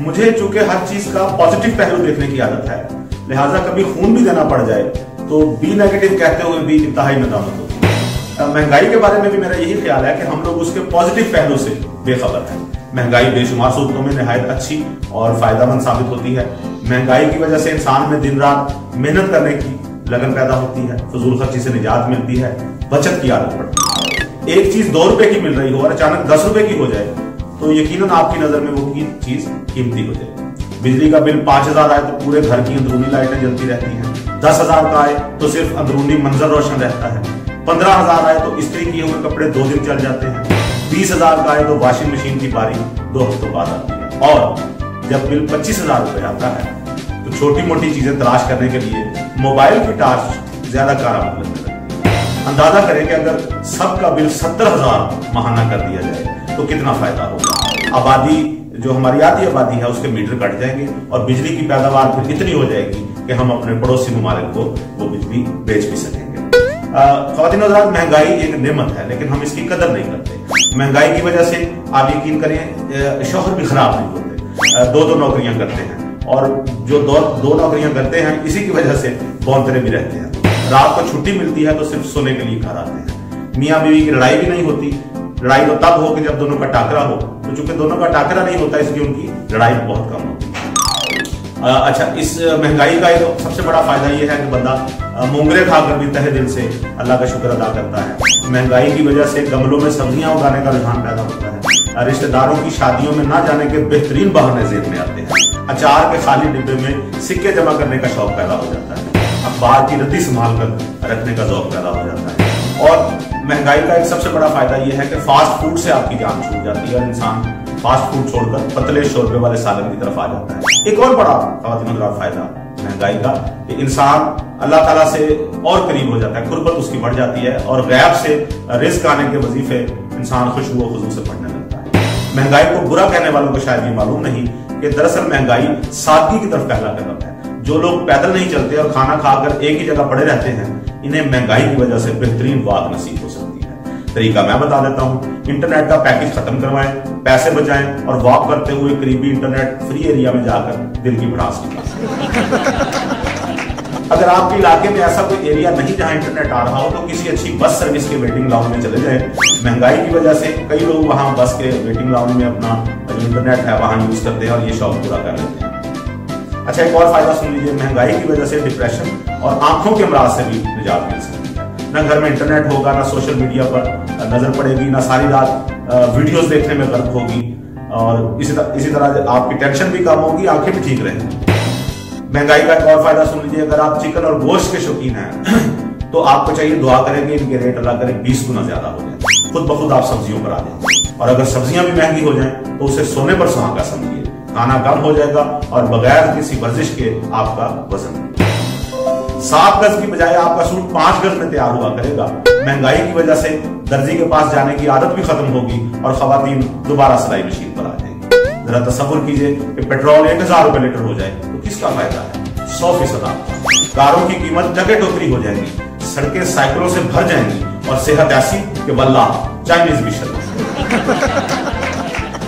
मुझे चूंकि हर चीज का पॉजिटिव पहलू देखने की आदत है, लिहाजा कभी खून भी देना पड़ जाए तो बी नेगेटिव कहते हुए भी इंतहाई नदामत होती है। महंगाई के बारे में भी मेरा यही ख्याल है कि हम लोग उसके पॉजिटिव पहलू से बेखबर हैं। महंगाई बेशुमार सूरतों में निहायत अच्छी और फायदेमंद साबित होती है। महंगाई की वजह से इंसान में दिन रात मेहनत करने की लगन पैदा होती है, फजूल खर्ची से निजात मिलती है, बचत की आदत पड़ती है। एक चीज 2 रुपए की मिल रही हो और अचानक 10 रुपए की हो जाए तो यकीनन आपकी नजर में वो चीज कीमती हो जाए। बिजली का बिल 5000 आए तो पूरे घर की अंदरूनी लाइटें जलती रहती हैं। 10,000 का आए तो सिर्फ अंदरूनी मंजर रोशन रहता है। 15,000 आए तो इस्त्री किए हुए कपड़े 2 दिन चल जाते हैं। 20,000 का आए तो वॉशिंग मशीन की बारी 2 हफ्तों बाद आती है। और जब बिल 25,000 रुपए आता है तो छोटी मोटी चीजें तलाश करने के लिए मोबाइल की टार्च ज्यादा कारगर लगने लगती है। अंदाजा करें कि अगर सबका बिल 70,000 माहाना कर दिया जाए तो कितना फायदा होगा। आबादी जो हमारी आधी आबादी है उसके मीटर कट जाएंगे और बिजली की पैदावार फिर इतनी हो जाएगी कि हम अपने पड़ोसी ममालिक को वो बिजली बेच भी सकेंगे। ख्वातीन और हज़रात, महंगाई एक नेमत है लेकिन हम इसकी कदर नहीं करते। महंगाई की वजह से आप यकीन करें शौहर भी खराब नहीं होते, 2-2 नौकरियां करते हैं और जो 2 नौकरियां करते हैं इसी की वजह से बौंतरे भी रहते हैं। रात को छुट्टी मिलती है तो सिर्फ सोने के लिए घर आते हैं। मियाँ बीवी की लड़ाई भी नहीं होती। लड़ाई तो तब हो कि जब दोनों का टाकरा हो, तो चूंकि दोनों का टाकरा नहीं होता इसलिए उनकी लड़ाई बहुत कम होती है। अच्छा, इस महंगाई का एक सबसे बड़ा फायदा यह है कि बंदा मोंगरे खाकर भी तहे दिल से अल्लाह का शुक्र अदा करता है। महंगाई की वजह से गमलों में सब्जियां उगाने का रुझान पैदा होता है। रिश्तेदारों की शादियों में ना जाने के बेहतरीन बहाने जेब में आते हैं। अचार के खाली डिब्बे में सिक्के जमा करने का शौक पैदा हो जाता है। अखबार की रद्दी संभाल कर रखने का शौक पैदा हो जाता है। और महंगाई का एक सबसे बड़ा फायदा यह है कि फास्ट फूड से आपकी जान छूट जाती है और इंसान फास्ट फूड छोड़कर पतले शोरबे वाले सालन की तरफ आ जाता है। एक और बड़ा ख्वातीन और फायदा महंगाई का कि इंसान अल्लाह ताला से और करीब हो जाता है, कुर्बत उसकी बढ़ जाती है और गैब से रिस्क आने के वजीफे इंसान खुशबू और खुशबू से पढ़ने लगता है। महंगाई को बुरा कहने वालों को शायद ये मालूम नहीं कि दरअसल महंगाई सादगी की तरफ पहला कदम है। जो लोग पैदल नहीं चलते और खाना खाकर एक ही जगह पड़े रहते हैं, इन्हें महंगाई की वजह से बेहतरीन वाक नसीब हो सकती है। तरीका मैं बता देता हूँ। इंटरनेट का पैकेज खत्म करवाएं, पैसे बचाएं और वॉक करते हुए करीबी इंटरनेट फ्री एरिया में जाकर दिल की भड़ास निकालें। अगर आपके इलाके में ऐसा कोई एरिया नहीं जहां इंटरनेट आ रहा हो तो किसी अच्छी बस सर्विस के वेटिंग लाउंज में चले जाएं। महंगाई की वजह से कई लोग वहां बस के वेटिंग लाउंज में अपना जो इंटरनेट है वहां यूज करते हैं और ये शौक पूरा कर लेते हैं। अच्छा, एक और फायदा सुन लीजिए। महंगाई की वजह से डिप्रेशन और आंखों के अमराज से भी निजात मिल सकती है। ना घर में इंटरनेट होगा, ना सोशल मीडिया पर नजर पड़ेगी, ना सारी रात वीडियोस देखने में गर्क होगी और इसी तरह आपकी टेंशन भी कम होगी, आंखें भी ठीक रहेंगी। महंगाई का एक और फायदा सुन लीजिए। अगर आप चिकन और गोश्त के शौकीन हैं तो आपको चाहिए दुआ करेंगे इनके रेट अल्लाह करे 20 गुना ज्यादा हो जाए। खुद ब खुद आप सब्जियों पर आ जाएंगे और अगर सब्जियां भी महंगी हो जाएं तो उसे सोने पर सुहागा समझिए। खाना कम हो जाएगा और बगैर किसी वर्जिश के आपका वजन 7 गज की बजाय आपका सूट 5 गज में तैयार हुआ करेगा। महंगाई की वजह से दर्जी के पास जाने की आदत भी खत्म होगी और खवातीन दोबारा सिलाई मशीन पर आ जाएंगी। जरा तसव्वुर कीजिए कि पेट्रोल 1000 रुपए लीटर हो जाए तो किसका फायदा है? 100% आपका। कारों की कीमत टके टोकरी हो जाएंगी, सड़कें साइकिलों से भर जाएंगी और सेहत ऐसी कि वल्लाह चाइनीज भी शर्म।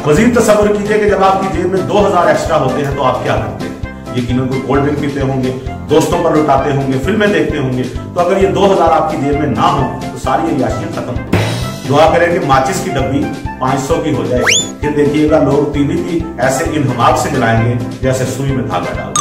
मजीद तसव्वुर कीजिए कि जब आपकी जेब में 2000 एक्स्ट्रा होते हैं तो आप क्या करते हैं? यकीनन कोई कोल्ड ड्रिंक पीते होंगे, दोस्तों पर लुटाते होंगे, फिल्में देखते होंगे। तो अगर ये 2000 आपकी जेब में ना हो तो सारी अय्याशियां खत्म। दुआ करें कि माचिस की डब्बी 500 की हो जाए, फिर देखिएगा लोग तीली भी ऐसे इन्हमाक से जलाएंगे जैसे सुई में धागा डाल।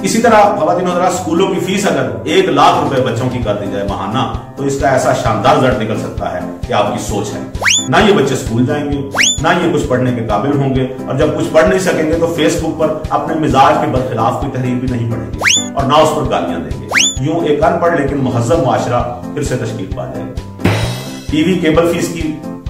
इसी तरह खवातीन और हज़रात, स्कूलों की फीस अगर 1 लाख रुपए बच्चों की कर दी जाए माहाना तो इसका ऐसा शानदार रिजल्ट निकल सकता है कि आपकी सोच है। ना ये बच्चे स्कूल जाएंगे, ना ये कुछ पढ़ने के काबिल होंगे और जब कुछ पढ़ नहीं सकेंगे तो फेसबुक पर अपने मिजाज के बरखिलाफ कोई तहरीर भी नहीं पढ़ेंगे और ना उस पर गालियां देंगे। यूं एक अनपढ़ लेकिन मुहज्जब मुआशरा फिर से तश्कील पा जाएगा। टीवी केबल फीस की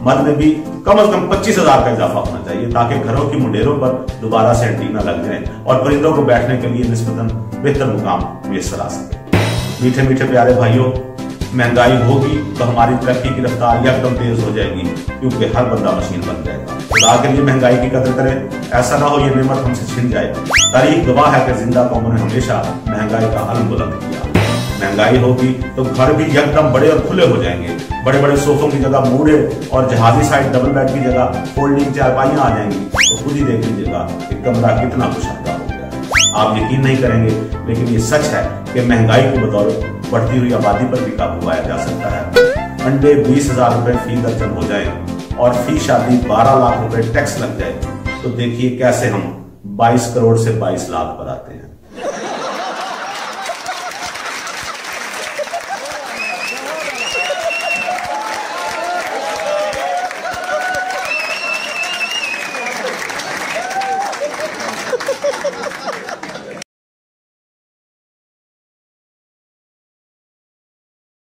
मद में भी कम से कम 25,000 का इजाफा होना चाहिए ताकि घरों की मुंडेरों पर दोबारा से एंटीना लग जाए और परिंदों को बैठने के लिए निस्बतन बेहतर मुकाम मुयस्सर आ सके। मीठे मीठे प्यारे भाइयों, महंगाई होगी तो हमारी तरक्की की रफ्तार यकदम तेज हो जाएगी क्योंकि हर बंदा मशीन बन जाएगा। खुदा के लिए महंगाई की कदर करें, ऐसा ना हो ये नेमत हमसे छिन जाए। तारीख गवाह है कि जिंदा कौमों ने हमेशा महंगाई का अलम बुलंद किया। महंगाई होगी तो घर भी यकदम बड़े और खुले हो जाएंगे। बड़े बड़े सोफों की जगह मूड़े और जहाजी साइड डबल बेड की जगह फोल्डिंग चारपाइयां आ जाएंगी तो खुद ही देख लीजिएगा कि कमरा कितना कुशहरा हो गया है। आप यकीन नहीं करेंगे, लेकिन ये सच है कि महंगाई को बदौर बढ़ती हुई आबादी पर भी काबू पाया जा सकता है। अंडे 20,000 रुपए फी दर्जन हो जाए और फी शादी 12 लाख रुपए टैक्स लग जाए, तो देखिए कैसे हम 22 करोड़ से 22 लाख पर आते हैं।